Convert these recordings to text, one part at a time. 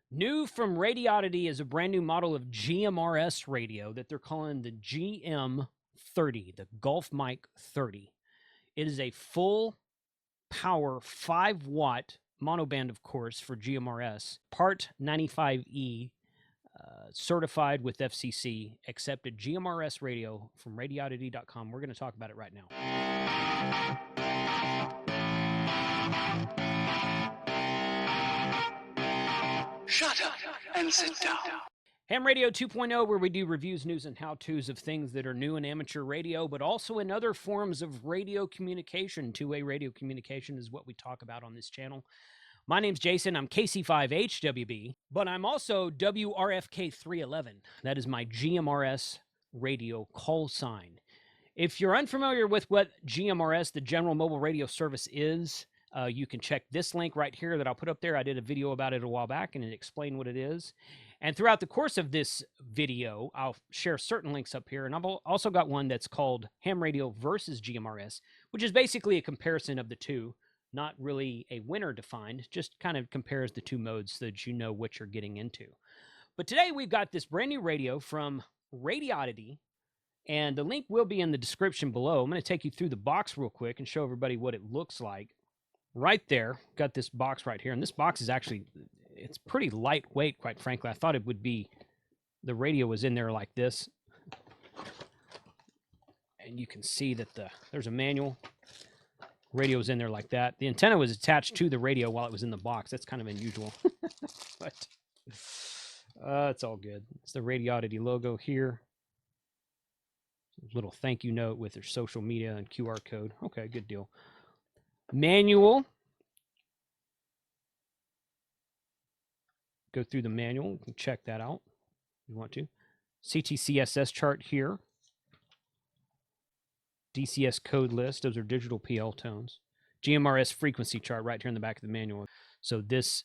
New from Radioddity is a brand new model of GMRS radio that they're calling the GM-30, the Golf Mic 30. It is a full power 5-watt monoband, of course, for GMRS, Part 95E, certified with FCC, accepted GMRS radio from Radioddity.com. We're going to talk about it right now. Shut up and sit down. Ham Radio 2.0, where we do reviews, news, and how-tos of things that are new in amateur radio, but also in other forms of radio communication. Two-way radio communication is what we talk about on this channel. My name's Jason. I'm KC5HWB, but I'm also WRFK311. That is my GMRS radio call sign. If you're unfamiliar with what GMRS, the General Mobile Radio Service, is, you can check this link right here that I'll put up there. I did a video about it a while back and it explained what it is. And throughout the course of this video, I'll share certain links up here. And I've also got one that's called Ham Radio versus GMRS, which is basically a comparison of the two. Not really a winner defined, just kind of compares the two modes so that you know what you're getting into. But today we've got this brand new radio from Radioddity, and the link will be in the description below. I'm going to take you through the box real quick and show everybody what it looks like. Right there, got this box right here, and this box is actually, it's pretty lightweight, quite frankly. I thought it would be, the radio was in there like this. And you can see that there's a manual. Radio's in there like that. The antenna was attached to the radio while it was in the box. That's kind of unusual. But it's all good. It's the Radioddity logo here. A little thank you note with their social media and QR code. Okay, good deal. Manual. Go through the manual. You can check that out if you want to. CTCSS chart here. DCS code list. Those are digital PL tones. GMRS frequency chart right here in the back of the manual. So this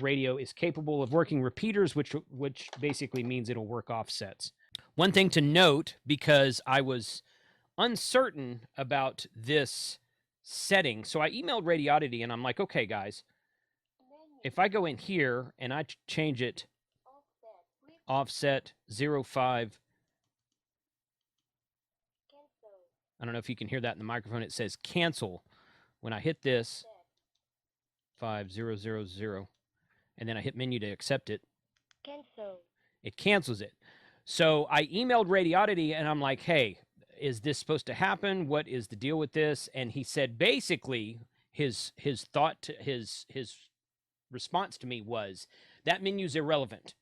radio is capable of working repeaters, which basically means it'll work offsets. One thing to note, because I was uncertain about this setting, so I emailed Radioddity and I'm like, okay, guys, if I go in here and I change it offset 05, I don't know if you can hear that in the microphone. It says cancel. When I hit this 5000 and then I hit menu to accept it, Cancel. It cancels it. So I emailed Radioddity and I'm like, hey, is this supposed to happen? What is the deal with this? And he said basically his response to me was that menu's irrelevant.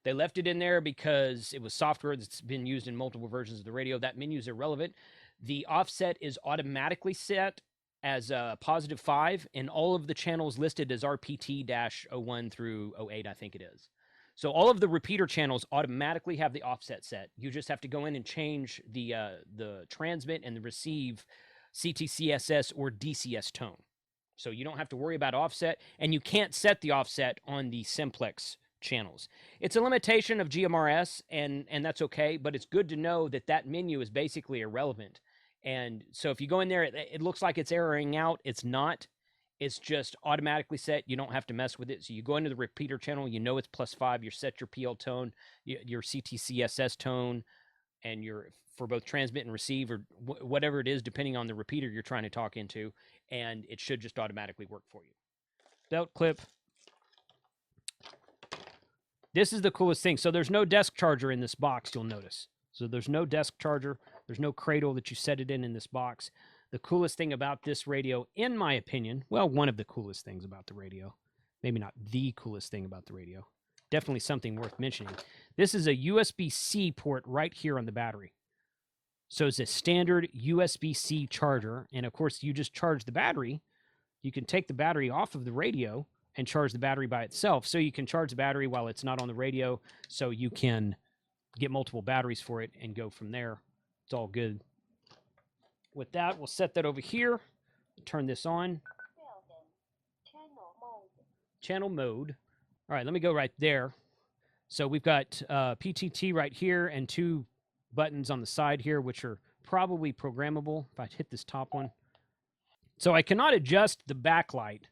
They left it in there because it was software that's been used in multiple versions of the radio. That menu's irrelevant. The offset is automatically set as a +5 in all of the channels listed as RPT-01 through 08, I think it is. So all of the repeater channels automatically have the offset set. You just have to go in and change the transmit and the receive CTCSS or DCS tone. So you don't have to worry about offset, and you can't set the offset on the simplex channels. It's a limitation of GMRS, and that's okay, but it's good to know that that menu is basically irrelevant. And so if you go in there, it looks like it's erroring out. It's not. It's just automatically set. You don't have to mess with it. So you go into the repeater channel, you know it's +5. You set your PL tone, your CTCSS tone, and your for both transmit and receive, or whatever it is, depending on the repeater you're trying to talk into, and it should just automatically work for you. Belt clip. This is the coolest thing. So there's no desk charger in this box, you'll notice. So there's no desk charger. There's no cradle that you set it in this box. The coolest thing about this radio, in my opinion, well, one of the coolest things about the radio, maybe not the coolest thing about the radio, definitely something worth mentioning. This is a USB-C port right here on the battery. So it's a standard USB-C charger. And of course, you just charge the battery. You can take the battery off of the radio and charge the battery by itself. So you can charge the battery while it's not on the radio. So you can get multiple batteries for it and go from there. It's all good. With that, we'll set that over here. Turn this on. Channel mode. All right, let me go right there. So we've got PTT right here and two buttons on the side here, which are probably programmable. If I hit this top one. So I cannot adjust the backlight,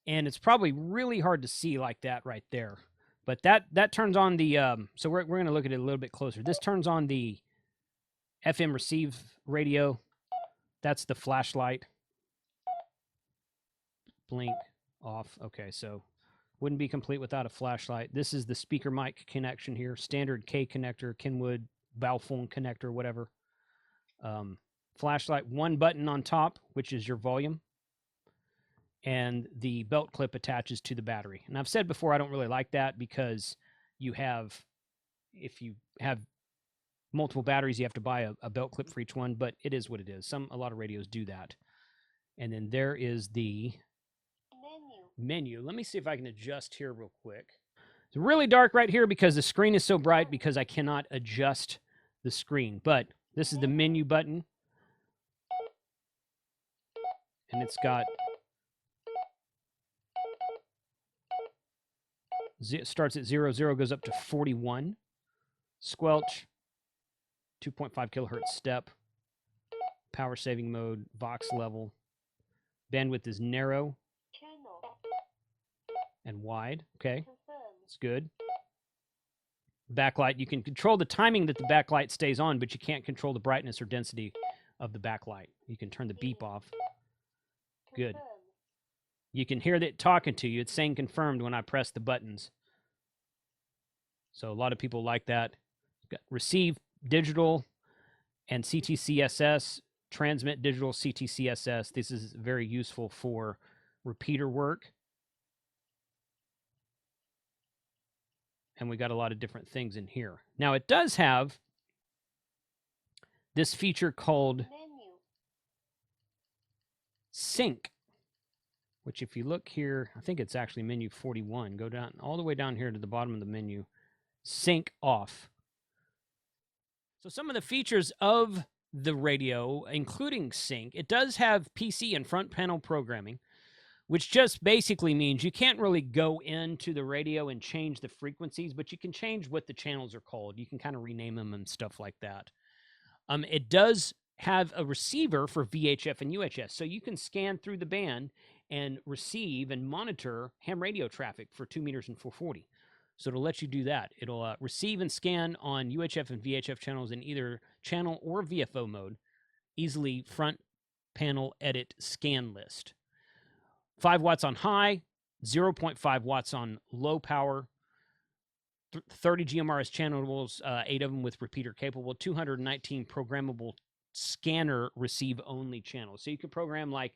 and it's probably really hard to see like that right there. But that turns on the so we're going to look at it a little bit closer. This turns on the FM receive radio. That's the flashlight. Blink off. Okay, so wouldn't be complete without a flashlight. This is the speaker mic connection here. Standard K connector, Kenwood, Baofeng connector, whatever. Flashlight, one button on top, which is your volume. And the belt clip attaches to the battery. And I've said before, I don't really like that because you have, if you have multiple batteries, you have to buy a belt clip for each one, but it is what it is. A lot of radios do that. And then there is the menu. Let me see if I can adjust here real quick. It's really dark right here because the screen is so bright because I cannot adjust the screen. But this is the menu button. And it's got, starts at 0, 0 goes up to 41. Squelch, 2.5 kilohertz step. Power saving mode, Vox level. Bandwidth is narrow and wide. Okay, that's good. Backlight, you can control the timing that the backlight stays on, but you can't control the brightness or density of the backlight. You can turn the beep off. Good. You can hear that talking to you. It's saying confirmed when I press the buttons. So a lot of people like that. Got receive digital and CTCSS, transmit digital CTCSS. This is very useful for repeater work. And we got a lot of different things in here. Now it does have this feature called sync, which if you look here, I think it's actually menu 41. Go down all the way down here to the bottom of the menu. Sync off. So some of the features of the radio, including sync, it does have PC and front panel programming, which just basically means you can't really go into the radio and change the frequencies, but you can change what the channels are called. You can kind of rename them and stuff like that. It does have a receiver for VHF and UHF, so you can scan through the band and receive and monitor ham radio traffic for 2 meters and 440. So it'll let you do that. It'll receive and scan on UHF and VHF channels in either channel or VFO mode. Easily front panel edit scan list. 5 watts on high, 0.5 watts on low power, 30 GMRS channels, 8 of them with repeater capable, 219 programmable scanner receive only channels. So you can program like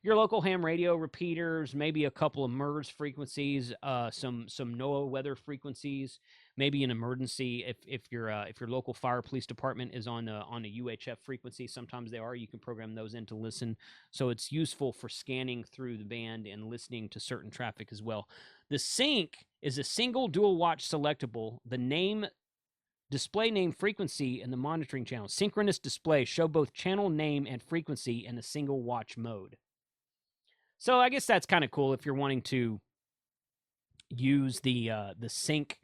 your local ham radio repeaters, maybe a couple of MERS frequencies, some NOAA weather frequencies, maybe an emergency if your local fire police department is on a UHF frequency. Sometimes they are. You can program those in to listen. So it's useful for scanning through the band and listening to certain traffic as well. The sync is a single dual watch selectable. The name, display name, frequency, and the monitoring channel. Synchronous display show both channel name and frequency in a single watch mode. So I guess that's kind of cool if you're wanting to use the sync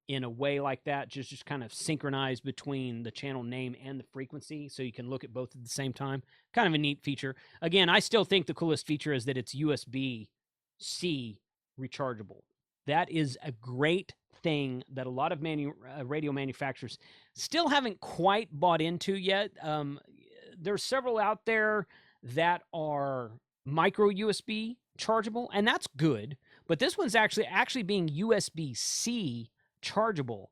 in a way like that, just kind of synchronize between the channel name and the frequency so you can look at both at the same time. Kind of a neat feature. Again, I still think the coolest feature is that it's USB-C rechargeable. That is a great thing that a lot of radio manufacturers still haven't quite bought into yet. There's several out there that are micro USB chargeable, and that's good. But this one's actually being USB-C chargeable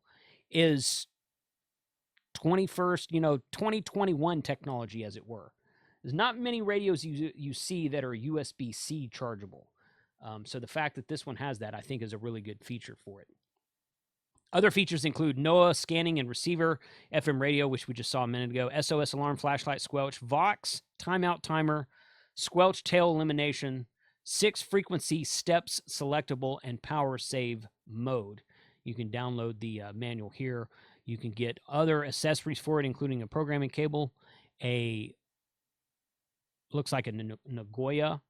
is 2021 technology, as it were. There's not many radios you see that are USB-C chargeable. So the fact that this one has that, I think, is a really good feature for it. Other features include NOAA scanning and receiver, FM radio, which we just saw a minute ago, SOS alarm, flashlight, squelch, Vox, timeout timer, squelch tail elimination, 6 frequency steps selectable, and power save mode. You can download the manual here. You can get other accessories for it, including a programming cable, looks like a Nagoya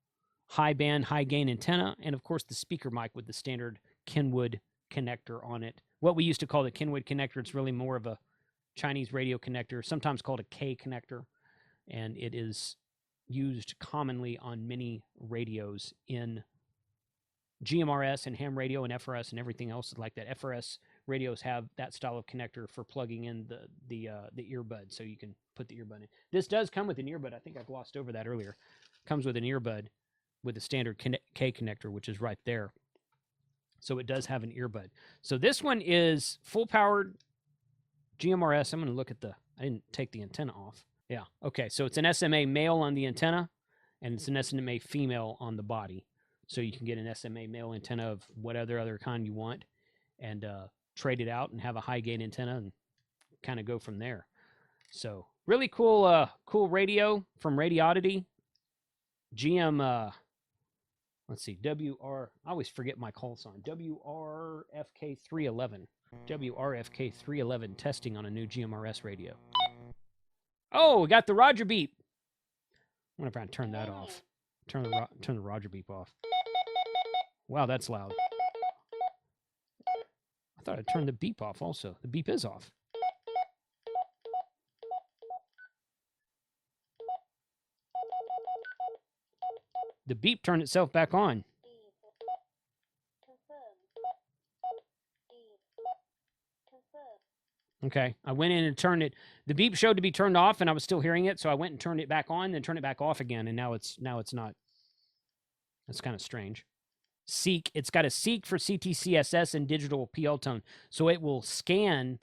high band, high gain antenna, and of course the speaker mic with the standard Kenwood connector on it. What we used to call the Kenwood connector, it's really more of a Chinese radio connector, sometimes called a K connector, and it is used commonly on many radios in GMRS and ham radio and FRS and everything else like that. FRS radios have that style of connector for plugging in the earbud, so you can put the earbud in. This does come with an earbud. I think I glossed over that earlier. Comes with an earbud with a standard K connector, which is right there. So it does have an earbud. So this one is full powered GMRS. I'm going to look at I didn't take the antenna off. Yeah. Okay. So it's an SMA male on the antenna, and it's an SMA female on the body. So you can get an SMA male antenna of whatever other kind you want, and trade it out and have a high gain antenna and kind of go from there. So really cool, cool radio from Radioddity. GM, let's see, I always forget my call sign. WRFK311. WRFK311 testing on a new GMRS radio. Oh, we got the Roger beep. I wonder if I can turn that off. Turn the Roger beep off. Wow, that's loud. I thought I turned the beep off also. The beep is off. The beep turned itself back on. Okay, I went in and turned it. The beep showed to be turned off, and I was still hearing it, so I went and turned it back on, then turned it back off again, and now it's not. That's kind of strange. Seek. It's got a seek for CTCSS and digital PL tone, so it will scan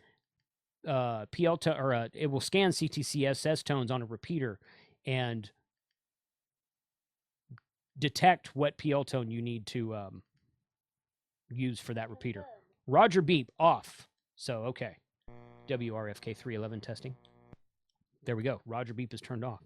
PL tone, or it will scan CTCSS tones on a repeater and detect what PL tone you need to use for that repeater. Roger beep off. So okay. WRFK311 testing. There we go. Roger beep is turned off.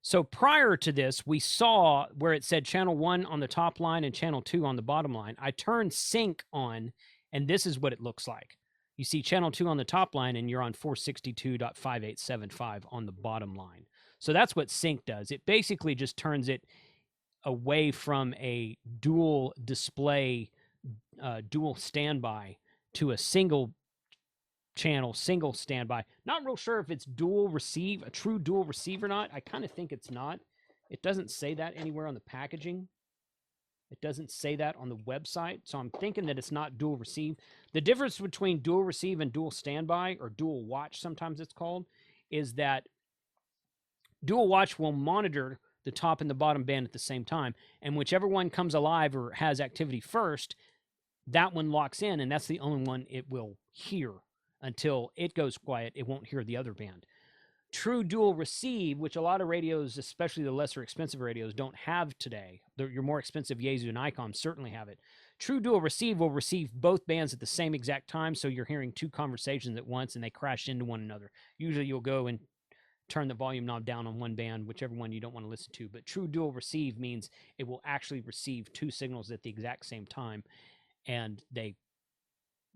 So prior to this, we saw where it said channel 1 on the top line and channel 2 on the bottom line. I turned sync on, and this is what it looks like. You see channel 2 on the top line, and you're on 462.5875 on the bottom line. So that's what sync does. It basically just turns it away from a dual display, dual standby to a single channel, single standby. Not real sure if it's dual receive, a true dual receive or not. I kind of think it's not. It doesn't say that anywhere on the packaging. It doesn't say that on the website. So I'm thinking that it's not dual receive. The difference between dual receive and dual standby, or dual watch sometimes it's called, is that dual watch will monitor the top and the bottom band at the same time. And whichever one comes alive or has activity first, that one locks in, and that's the only one it will hear. Until it goes quiet, it won't hear the other band. True dual receive, which a lot of radios, especially the lesser expensive radios, don't have today. Your more expensive Yaesu and ICOM certainly have it. True dual receive will receive both bands at the same exact time, so you're hearing two conversations at once, and they crash into one another. Usually you'll go and turn the volume knob down on one band, whichever one you don't want to listen to. But true dual receive means it will actually receive two signals at the exact same time, and they,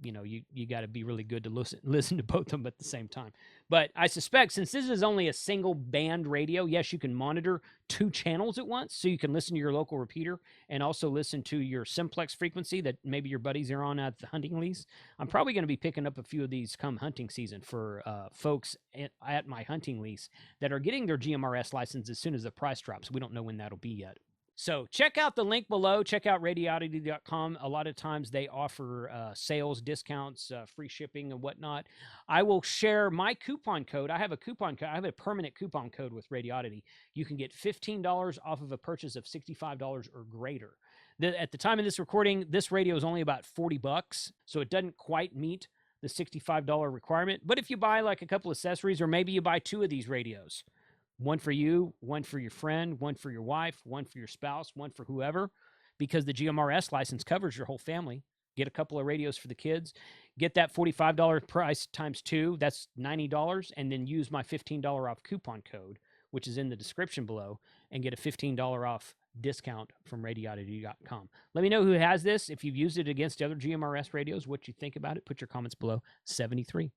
you got to be really good to listen to both of them at the same time. But I suspect, since this is only a single band radio, yes, you can monitor two channels at once, so you can listen to your local repeater and also listen to your simplex frequency that maybe your buddies are on at the hunting lease. I'm probably going to be picking up a few of these come hunting season for folks at my hunting lease that are getting their GMRS license as soon as the price drops. We don't know when that'll be yet. So check out the link below. Check out radioddity.com. A lot of times they offer sales discounts, free shipping and whatnot. I will share my coupon code. I have a coupon code. I have a permanent coupon code with Radioddity. You can get $15 off of a purchase of $65 or greater. At the time of this recording, this radio is only about $40, so it doesn't quite meet the $65 requirement. But if you buy like a couple accessories, or maybe you buy two of these radios, one for you, one for your friend, one for your wife, one for your spouse, one for whoever, because the GMRS license covers your whole family. Get a couple of radios for the kids. Get that $45 price times two. That's $90. And then use my $15 off coupon code, which is in the description below, and get a $15 off discount from radioddity.com. Let me know who has this. If you've used it against other GMRS radios, what you think about it. Put your comments below. 73.